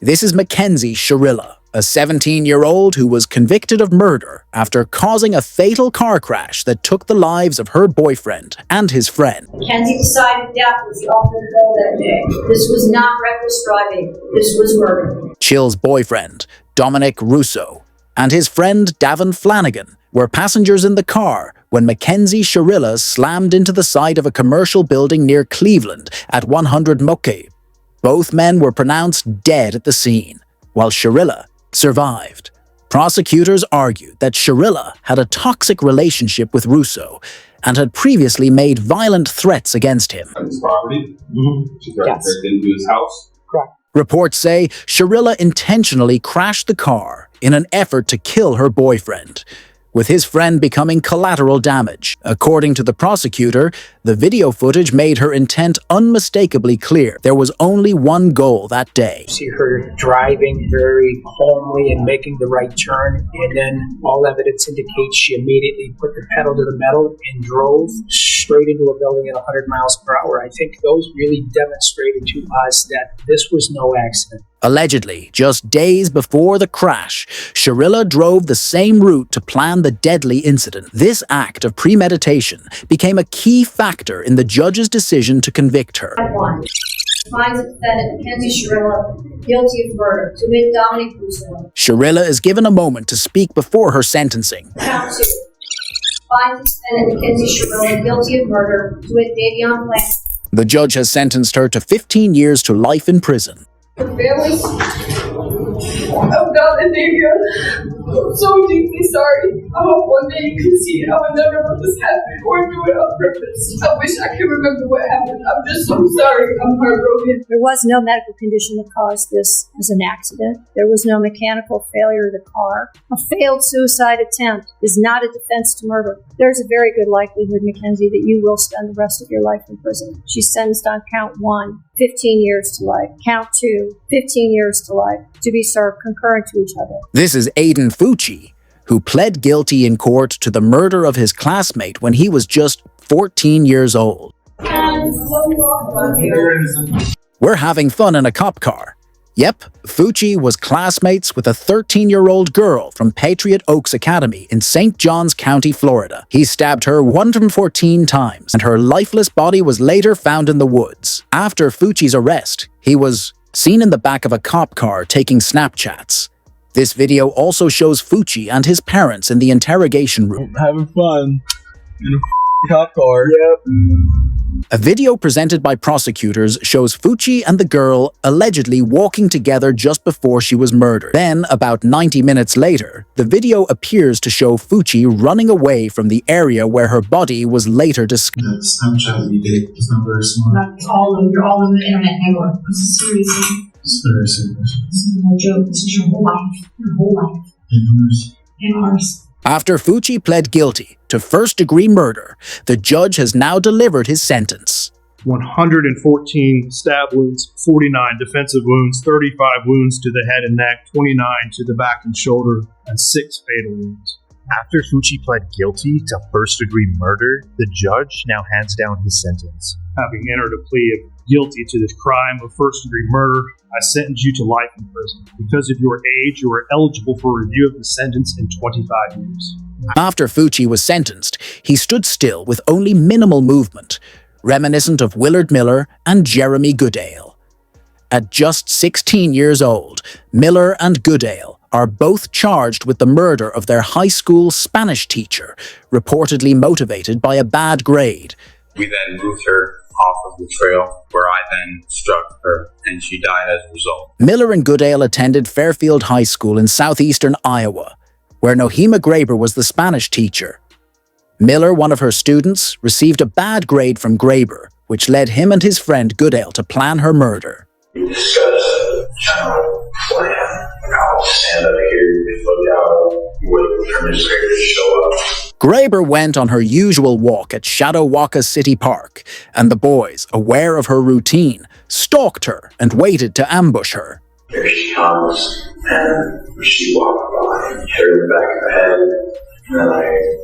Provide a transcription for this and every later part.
This is Mackenzie Shirilla, a 17-year-old who was convicted of murder after causing a fatal car crash that took the lives of her boyfriend and his friend. Mackenzie decided death was the ultimate goal that day. This was not reckless driving. This was murder. Chill's boyfriend, Dominic Russo, and his friend Davin Flanagan were passengers in the car when Mackenzie Shirilla slammed into the side of a commercial building near Cleveland at 100 Moke. Both men were pronounced dead at the scene, while Shirilla survived. Prosecutors argued that Shirilla had a toxic relationship with Russo and had previously made violent threats against him. His property? She tried to break into his house? Correct. Reports say Shirilla intentionally crashed the car in an effort to kill her boyfriend, with his friend becoming collateral damage. According to the prosecutor, the video footage made her intent unmistakably clear. There was only one goal that day. See her driving very calmly and making the right turn, and then all evidence indicates she immediately put the pedal to the metal and drove straight into a building at 100 miles per hour. I think those really demonstrated to us that this was no accident. Allegedly, just days before the crash, Shirilla drove the same route to plan the deadly incident. This act of premeditation became a key factor in the judge's decision to convict her. Finds the defendant, Mackenzie Shirilla, guilty of murder, to wit Dominic Russo. Shirilla is given a moment to speak before her sentencing. Count 2. Finds the defendant, Mackenzie Shirilla, guilty of murder, to wit Davion Flanagan. The judge has sentenced her to 15 years to life in prison. The family of God and Davion, I'm so deeply sorry. I hope one day you can see it. I would never let this happen or do it on purpose. I wish I could remember what happened. I'm just so sorry. I'm heartbroken. There was no medical condition that caused this as an accident. There was no mechanical failure of the car. A failed suicide attempt is not a defense to murder. There's a very good likelihood, Mackenzie, that you will spend the rest of your life in prison. She's sentenced on count 1, 15 years to life. Count 2, 15 years to life, to be served concurrent to each other. This is Aiden Fucci, who pled guilty in court to the murder of his classmate when he was just 14 years old. We're having fun in a cop car. Yep, Fucci was classmates with a 13-year-old girl from Patriot Oaks Academy in St. Johns County, Florida. He stabbed her 114 times, and her lifeless body was later found in the woods. After Fucci's arrest, he was seen in the back of a cop car taking Snapchats. This video also shows Fucci and his parents in the interrogation room. Having fun in a cop car. Yep. A video presented by prosecutors shows Fucci and the girl allegedly walking together just before she was murdered. Then, about 90 minutes later, the video appears to show Fucci running away from the area where her body was later discovered. That Snapchat that you did is not very smart. That's you're all over the internet anymore. This is serious. It's very serious. This is no joke. This is your whole life. Your whole life. And yours. And ours. After Fucci pled guilty to first-degree murder, the judge has now delivered his sentence. 114 stab wounds, 49 defensive wounds, 35 wounds to the head and neck, 29 to the back and shoulder, and 6 fatal wounds. After Fucci pled guilty to first-degree murder, the judge now hands down his sentence. Having entered a plea of guilty to this crime of first-degree murder, I sentence you to life in prison. Because of your age, you are eligible for review of the sentence in 25 years. After Fucci was sentenced, he stood still with only minimal movement, reminiscent of Willard Miller and Jeremy Goodale. At just 16 years old, Miller and Goodale are both charged with the murder of their high school Spanish teacher, reportedly motivated by a bad grade. We then moved her off of the trail, where I then struck her, and she died as a result. Miller and Goodale attended Fairfield High School in southeastern Iowa, where Nohema Graber was the Spanish teacher. Miller, one of her students, received a bad grade from Graber, which led him and his friend Goodale to plan her murder. We discussed the general plan. I'll stand up here, look out, wait for Ms. Graber to show up. Graber went on her usual walk at Shadowwalker City Park, and the boys, aware of her routine, stalked her and waited to ambush her. Here she comes, and she walked by, hit her in the back of the head, And I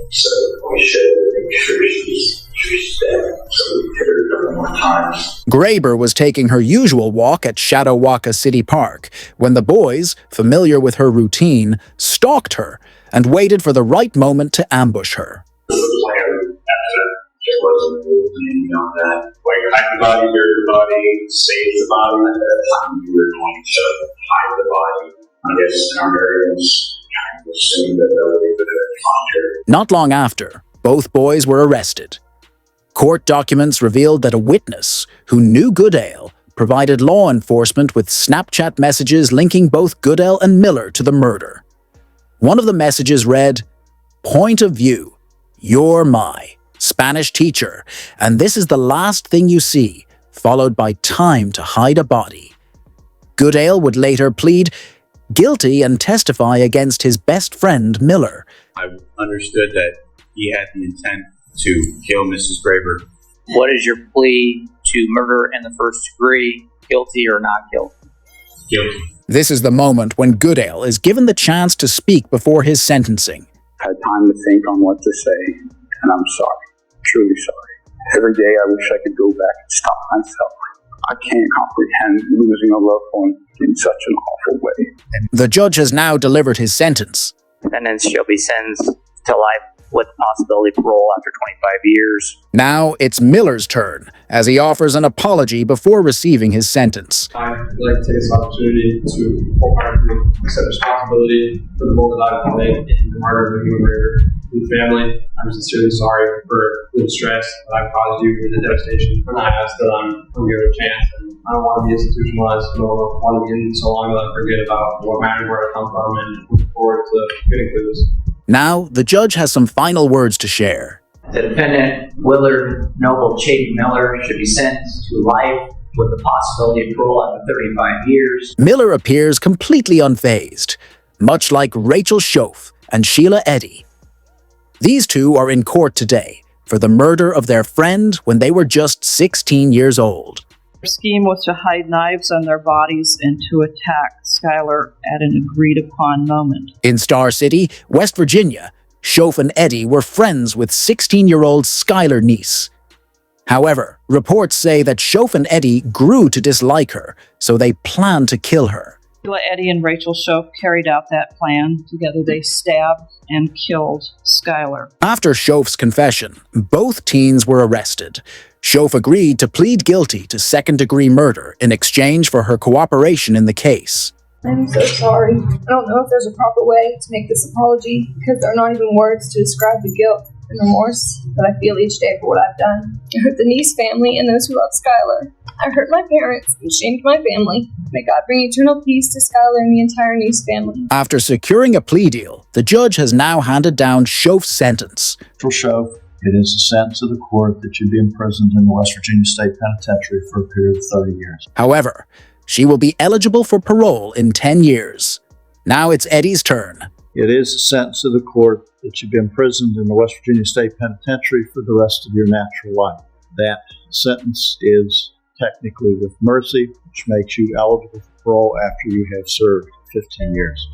said, we should make sure she's dead. So we hit her a couple more times. Graber was taking her usual walk at Shadowwalka City Park when the boys, familiar with her routine, stalked her and waited for the right moment to ambush her. The plan after it wasn't anything beyond that. Like, hide the body, bury the body, save the body. At that time, we were going to hide the body. I guess in our areas, kind of assumed that nobody could have found her. Not long after, both boys were arrested. Court documents revealed that a witness who knew Goodale provided law enforcement with Snapchat messages linking both Goodale and Miller to the murder. One of the messages read, "Point of view, you're my Spanish teacher, and this is the last thing you see," followed by time to hide a body. Goodale would later plead guilty and testify against his best friend, Miller. I understood that he had the intent to kill Mrs. Graber. What is your plea to murder in the first degree, guilty or not guilty? Guilty. This is the moment when Goodale is given the chance to speak before his sentencing. I had time to think on what to say, and I'm sorry. Truly sorry. Every day I wish I could go back and stop myself. I can't comprehend losing a loved one in such an awful way. The judge has now delivered his sentence. Defendants shall be sentenced to life with the possibility of parole after 25 years. Now it's Miller's turn, as he offers an apology before receiving his sentence. I'd like to take this opportunity to wholeheartedly accept responsibility for the role that I've played in the murder of Juvenile and family. I'm sincerely sorry for the distress that I've caused you and the devastation. And I ask that I'm given a chance. And I don't want to be institutionalized. I don't want to be in so long that I forget about what matters, where I come from, and look forward to getting through this. Now, the judge has some final words to share. The defendant, Willard Noble Chapin Miller, should be sentenced to life with the possibility of parole after 35 years. Miller appears completely unfazed, much like Rachel Schoaf and Sheila Eddy. These two are in court today for the murder of their friend when they were just 16 years old. Their scheme was to hide knives on their bodies and to attack Skylar at an agreed-upon moment. In Star City, West Virginia, Schoaf and Eddy were friends with 16-year-old Skylar Neese. However, reports say that Schoaf and Eddy grew to dislike her, so they planned to kill her. Eddie and Rachel Schoaf carried out that plan. Together they stabbed and killed Skylar. After Schoaf's confession, both teens were arrested. Schoaf agreed to plead guilty to second-degree murder in exchange for her cooperation in the case. I'm so sorry. I don't know if there's a proper way to make this apology because there are not even words to describe the guilt and remorse that I feel each day for what I've done. I hurt the Neese family and those who love Skylar. I hurt my parents and shamed my family. May God bring eternal peace to Skylar and the entire Neese family. After securing a plea deal, the judge has now handed down Schoaf's sentence. For Schoaf, it is a sentence of the court that should be imprisoned in the West Virginia State Penitentiary for a period of 30 years. However, she will be eligible for parole in 10 years. Now it's Eddy's turn. It is a sentence of the court that should be imprisoned in the West Virginia State Penitentiary for the rest of your natural life. That sentence is technically with mercy, which makes you eligible for parole after you have served 15 years.